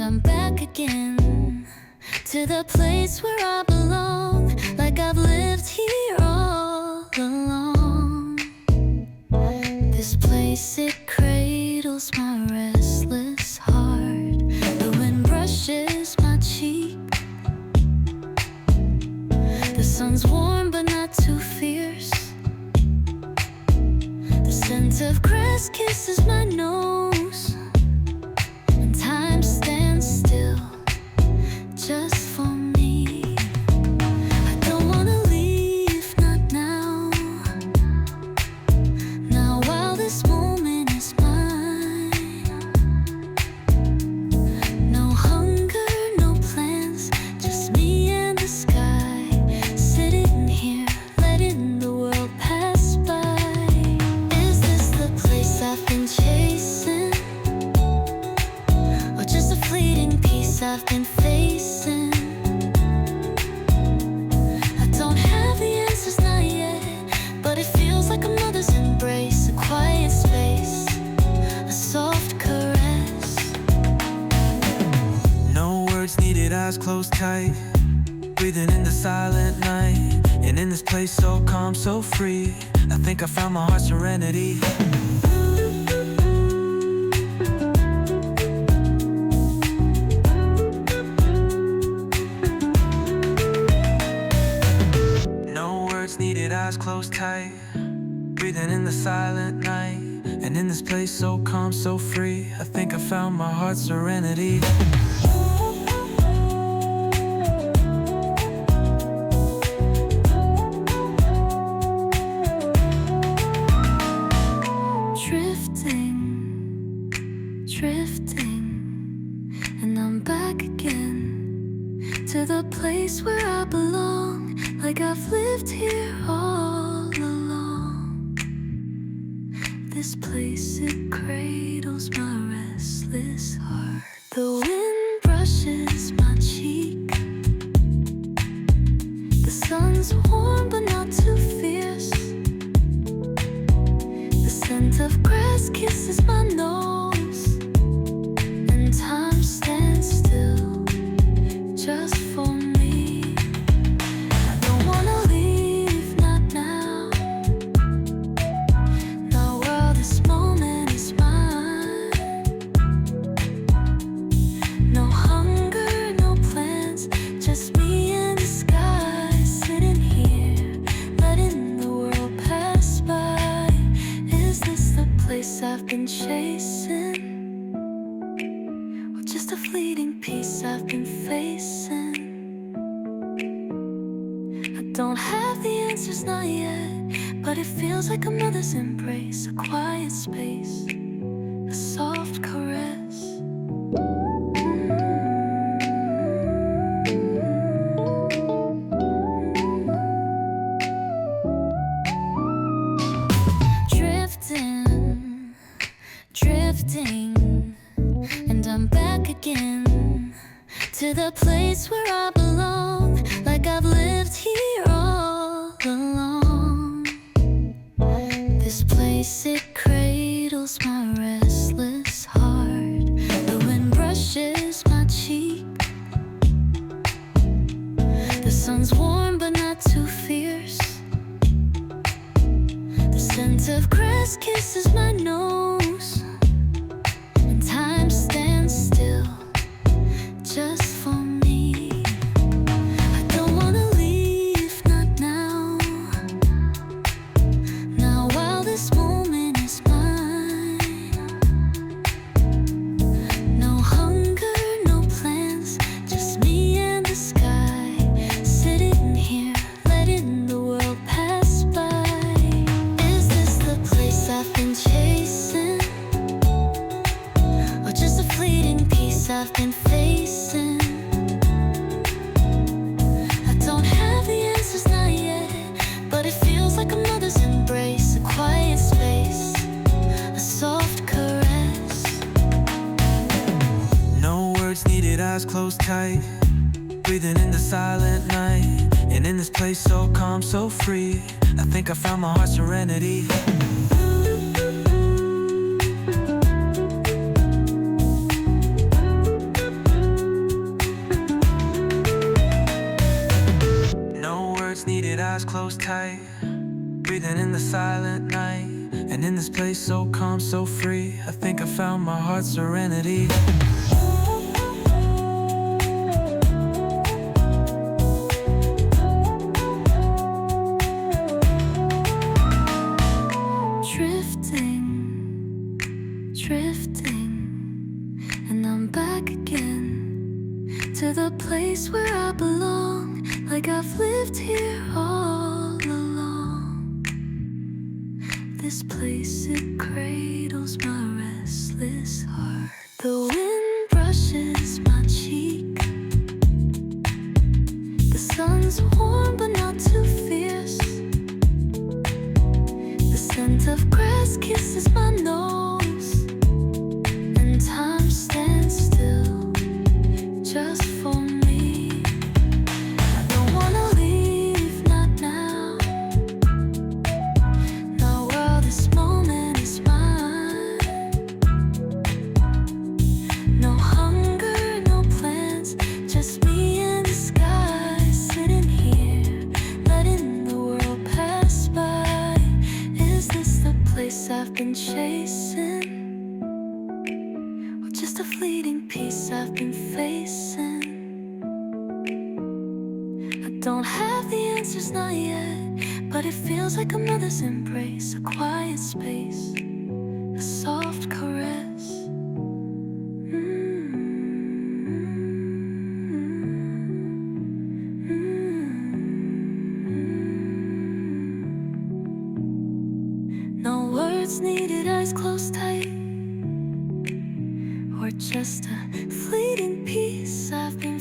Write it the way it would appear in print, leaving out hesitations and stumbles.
I'm back again, to the place where I belong, like I've lived here all along. This place, it cradles my restless heart. The wind brushes my cheek. The sun's warm but not too fierce. The scent of grass kisses my nose, and time stands still just for me. I don't wanna leave, not now. Now while this moment is mine. No hunger, no plans, just me and the sky, sitting here, letting the world pass by. Is this the place I've been chasing, or just a fleeting peace I've been facing? I don't have the answers, not yet, but it feels like a mother's embrace, a quiet space, a soft caress. No words needed, eyes closed tight, breathing in the silent night. And in this place so calm, so free, I think I found my heart's serenity. No words needed, eyes closed tight, breathing in the silent night. And in this place so calm, so free, I think I found my heart's serenity. Drifting, and I'm back again, to the place where I belong, like I've lived here all along. This place, it cradles my restless heart. The wind brushes my cheek. The sun's warm but not too fierce. The scent of grass kisses my nose, and time stands still just for me. I don't wanna leave, not now. Not while this moment is mine. No hunger, no plans, just me and the sky, sitting here, letting the world pass by. Is this the place I've been chasing, or just a fleeting peace I've been facing? I don't have the answers, not yet, but it feels like a mother's embrace, a quiet space, a soft caress. Drifting, drifting, and I'm back again, to the place where I belong, like I've lived here all along. This place, it cradles my restless heart. The wind brushes my cheek. The sun's warm but not too fierce. The scent of grass kisses my nose, and time stands still just for me. I don't wanna leave, not now. Now while this moment is mine. No hunger, no plans, just me and the sky, sitting here, letting the world pass by. Is this the place I've been chasing, or just a fleeting peace I've been facing? I don't have the answers, not yet, but it feels like a mother's embrace, a quiet space, a soft caress. No words needed, eyes closed tight, breathing in the silent night. And in this place so calm, so free, I think I found my heart's serenity. eyes closed tight, breathing in the silent night. And in this place so calm, so free, I think I found my heart's serenity. Drifting, and I'm back again to the place where I belong, like I've lived here all along. This place, it cradles my restless heart. The wind brushes my cheek, the sun's warm but not too fierce. The scent of grass kisses my nose, and time stands still just for me. I don't wanna leave, not now, not while this moment is mine. No hunger, no plans, just me and the sky, sitting here, letting the world pass by. Is this the place I've been chasing, or just a fleeting piece I've been facing? I don't have the answers, not yet, but it feels like a mother's embrace, a quiet space, a soft caress. No words needed, eyes closed tight, or just a fleeting piece I've been